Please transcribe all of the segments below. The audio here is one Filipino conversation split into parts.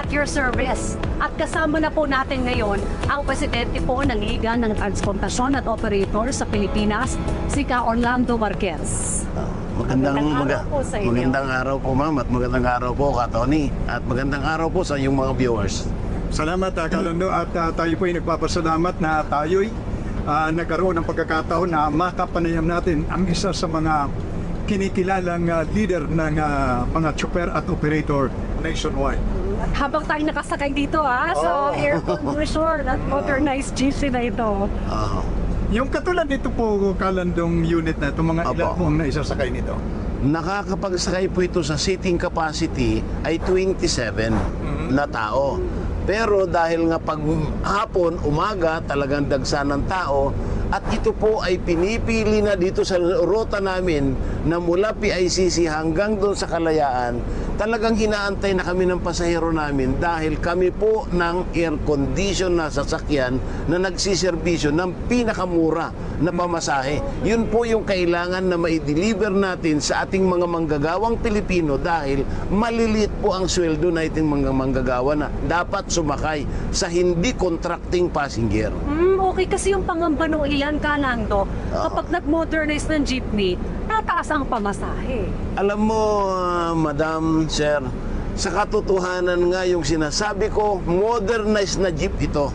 at your service. At kasama na po natin ngayon ang presidente po ng Liga ng Transportasyon at Operator sa Pilipinas, si Ka Orlando Marquez. Magandang araw po, ma'am, at magandang araw po, Ka Tony, at magandang araw po sa inyong mga viewers. Salamat, Kalando, at tayo po ay nagpapasalamat na tayo'y nagkaroon ng pagkakataon na makapanayam natin ang isa sa mga kinikilalang leader ng mga chopper at operator nationwide. Habang tayo nakasakay dito sa air conditioner at modernized GC na ito. Yung katulad nito po, Kalandong unit na ito, mga ilan po ang naisasakay nito? Nakakapagsakay po ito sa seating capacity ay 27 na tao. Pero dahil nga pag hapon, umaga, talagang dagsa ng tao, at ito po ay pinipili na dito sa ruta namin na mula PICC hanggang doon sa Kalayaan, talagang inaantay na kami ng pasahero namin dahil kami po ng air condition na sasakyan na nagsiservisyo ng pinakamura na pamasahe. Yun po yung kailangan na mai-deliver natin sa ating mga manggagawang Pilipino dahil maliliit po ang sweldo na iting mga manggagawa na dapat sumakay sa hindi contracting passenger. Okay, kasi yung pangamba nung iyan, Kalando, kapag nag-modernize ng jeepney, tataas ang pamasahe. Alam mo, Madam, Sir, sa katotohanan nga yung sinasabi ko, modernized na jeep ito.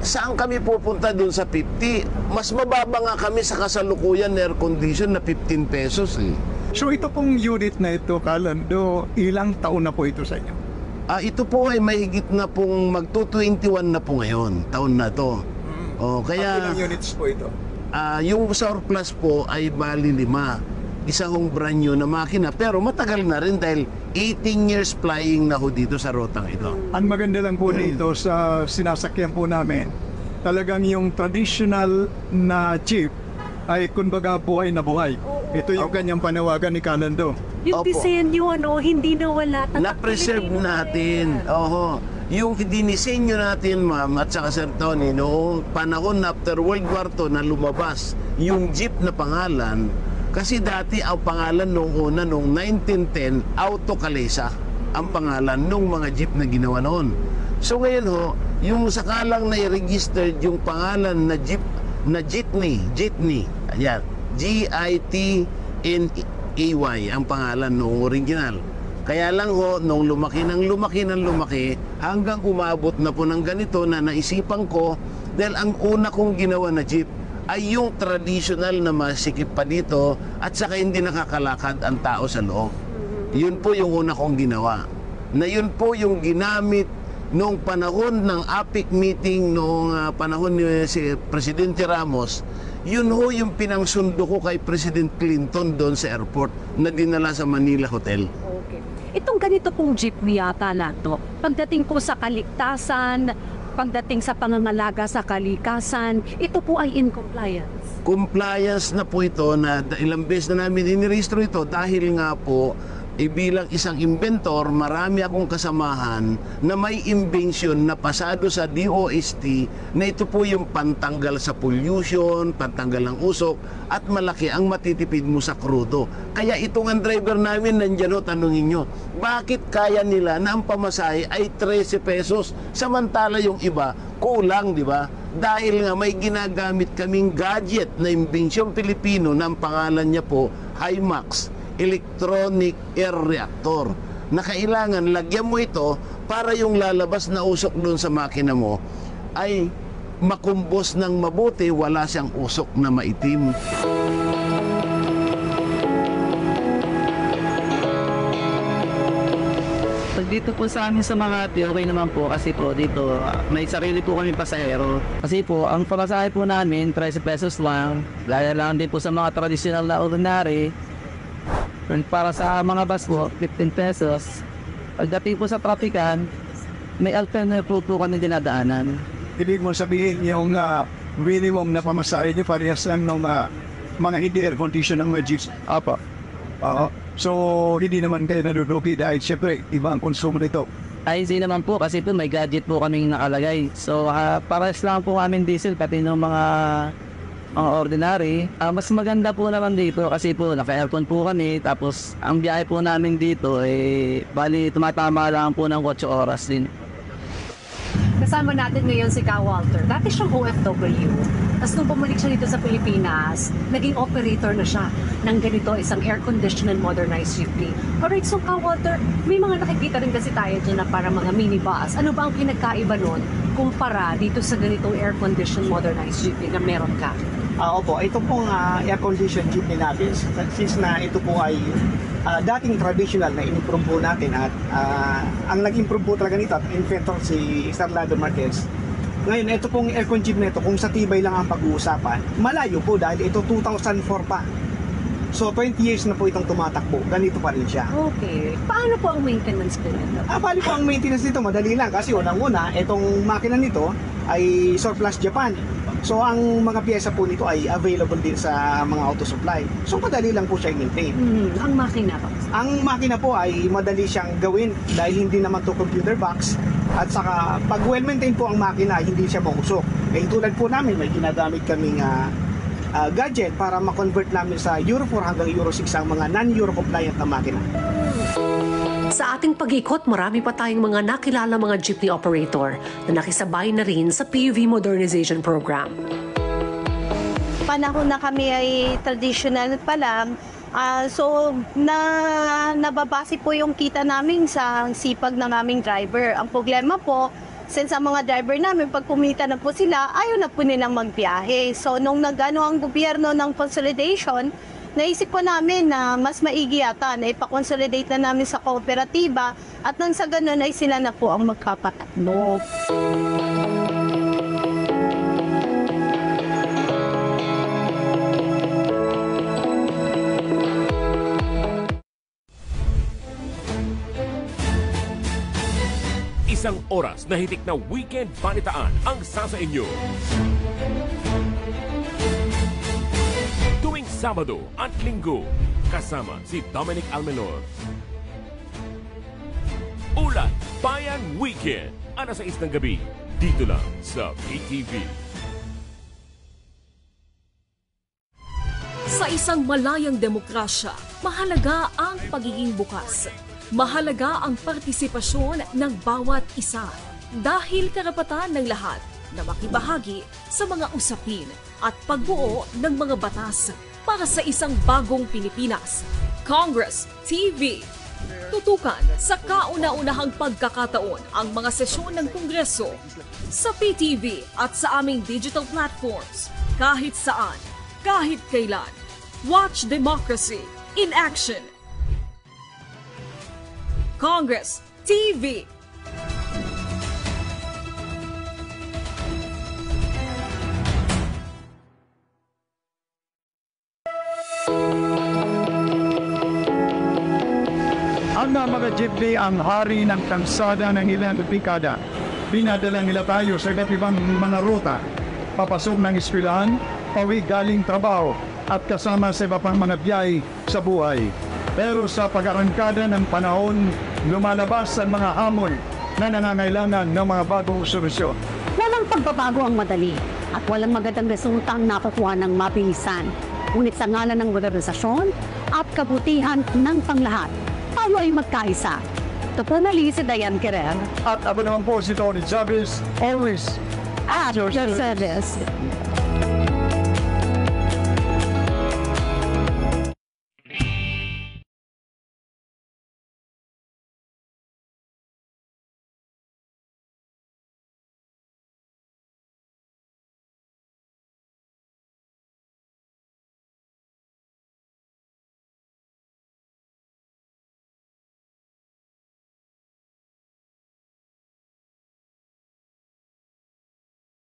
Saan kami pupunta dun sa 50? Mas mababa nga kami sa kasalukuyan air condition na 15 pesos eh. So ito pong unit na ito, Kalando, ilang taon na po ito sa inyo? Ito po ay mahigit na pong magto-21 na po ngayon, taon na to. Kaya ilang units po ito? yung surplus po ay bali 5. Isa hong brand new na makina, pero matagal na rin dahil 18 years flying na ho dito sa rotang ito. Ang maganda lang po dito sa sinasakyan po namin, talagang yung traditional na jeep ay kumbaga buhay na buhay. Ito yung kanyang panawagan ni Kalando. Yung disenyo, hindi nawala. Na-preserve natin. Yung dinisenyo natin, ma'am, at saka Sir Tony, noong panahon after World War II na lumabas yung jeep na pangalan, kasi dati ang pangalan noong una, noong 1910, Auto Calesa ang pangalan nung mga jeep na ginawa noon. So ngayon yung sakalang na-registered yung pangalan na jeep, na jeepney, ayan, G-I-T-N-E-Y ang pangalan noong original. Kaya lang nung lumaki hanggang umabot na po ng ganito na naisipan ko, dahil ang una kong ginawa na jeep ay yung traditional na masikip pa dito at saka hindi nakakalakad ang tao sa loob. Yun po yung una kong ginawa. Na yun po yung ginamit noong panahon ng APEC meeting noong panahon ni si Presidente Ramos. Yun ho yung pinangsundo ko kay President Clinton doon sa airport na dinala sa Manila Hotel. Okay. Itong ganito pong jeepney yata na to, pagdating po sa kaligtasan, pagdating sa pangangalaga sa kalikasan, ito po ay in compliance. Compliance na po ito na ilang beses na namin inirehistro ito dahil nga po bilang isang inventor, marami akong kasamahan na may invention na pasado sa DOST na ito po yung pantanggal sa pollution, pantanggal ng usok, at malaki ang matitipid mo sa krudo. Kaya itong ang driver namin nandiyan tanungin nyo, bakit kaya nila na ang pamasahe ay 13 pesos samantala yung iba kulang, di ba? Dahil nga may ginagamit kaming gadget na imbensyon Pilipino na ang pangalan niya po HIMAX, Electronic Air Reactor, na kailangan lagyan mo ito para yung lalabas na usok doon sa makina mo ay makumbos ng mabuti, wala siyang usok na maitim. Dito po sa amin sa Makati, okay naman po kasi po dito may sarili po kami pasahero. Kasi po, ang pamasahe po namin, 13 pesos lang. Gaya lang din po sa mga traditional na ordinary. And para sa mga bus po, 15 pesos. Pagdating po sa trafikan, may alternative po kami dinadaanan. Ibig mo sabihin yung minimum na pamasahe niyo parehas lang ng mga hindi air condition ng mga jeeps. Opo. So, hindi naman kayo nadudugi dahil siyempre, iba ang konsumo nito. Ay, hindi naman po kasi po may gadget po kaming nakalagay. So, parehas lang po kami diesel pati ng mga ang ordinary. Mas maganda po naman dito kasi po naka-aircon po kami. Tapos ang biyahe po namin dito bali tumatama lang po ng 8 oras din. Kasama natin ngayon si Ka Walter. Dati siyang OFW. Tapos nung bumalik siya dito sa Pilipinas, naging operator na siya ng ganito, isang air-conditioned and modernized jeepney. Alright, so Ka Walter, may mga nakikita rin kasi tayo dyan na para mga minibus. Ano ba ang pinagkaiba nun kumpara dito sa ganitong air-conditioned modernized jeepney na meron ka? Opo, ito pong air-conditioned jeepney natin, since na ito po ay dating traditional na in-improve po natin at ang nag-improve po talaga nito at inventor si Starlando Marquez. Ngayon, ito pong aircon jeepney nito, kung sa tibay lang ang pag-uusapan, malayo po dahil ito 2004 pa. So 20 years na po itong tumatakbo, ganito pa rin siya. Okay. Paano po ang maintenance po nito? Bali po ang maintenance nito, madali lang kasi unang-una, itong makina nito ay surplus Japan. So ang mga pyesa po nito ay available din sa mga auto supply. So madali lang po siya i-maintain. Ang makina po. Ang makina po ay madali siyang gawin dahil hindi naman to computer box. At saka pag well-maintained po ang makina, hindi siya mausok. Tulad po namin, may ginagamit kaming gadget para ma-convert namin sa Euro 4 hanggang Euro 6 ang mga non-Euro compliant na makina. Sa ating pag-ikot, marami pa tayong mga nakilala mga jeepney operator na nakisabay na rin sa PUV Modernization Program. Panahon na kami ay traditional pa lang, so nababase po yung kita namin sa sipag ng aming driver. Ang problema po, since ang mga driver namin, pag kumita na po sila, ayaw na po nilang magbiyahe. So nung nag-ano ang gobyerno ng consolidation, naisip po namin na mas maigi yata na ipakonsolidate na namin sa kooperatiba at nang sa ganun ay sila na po ang magpapatakbo. Isang oras na hitik na weekend balitaan ang sasa inyo. Tuwing Sabado at Linggo, kasama si Dominic Almenor. Ulat Bayan Weekend, alas 6 ng gabi, dito lang sa PTV. Sa isang malayang demokrasya, mahalaga ang pagiging bukas. Mahalaga ang partisipasyon ng bawat isa dahil karapatan ng lahat na makibahagi sa mga usapin at pagbuo ng mga batas para sa isang bagong Pilipinas. Congress TV. Tutukan sa kauna-unahang pagkakataon ang mga sesyon ng Kongreso sa PTV at sa aming digital platforms kahit saan, kahit kailan. Watch democracy in action. Congress TV. Ang mga jeepney ang hari ng kalsada ng ilang dekada. Pinadala nila tayo sa iba't ibang mga ruta, papasok ng eskwelahan, pauwi galing trabaho, at kasama sa iba pang mga biyahe sa buhay. Pero sa pag-arangkada ng panahon, lumalabas ang mga hamon na nangangailangan ng mga bagong solusyon. Walang pagbabago ang madali at walang magandang resulta ang nakukuha ng mabilisan. Ngunit sa ngalan ng modernisasyon at kabutihan ng panglahat, tayo ay magkaisa. Ito po mali si Diane Querer. At ako naman po si Tony Chavez, always At your service.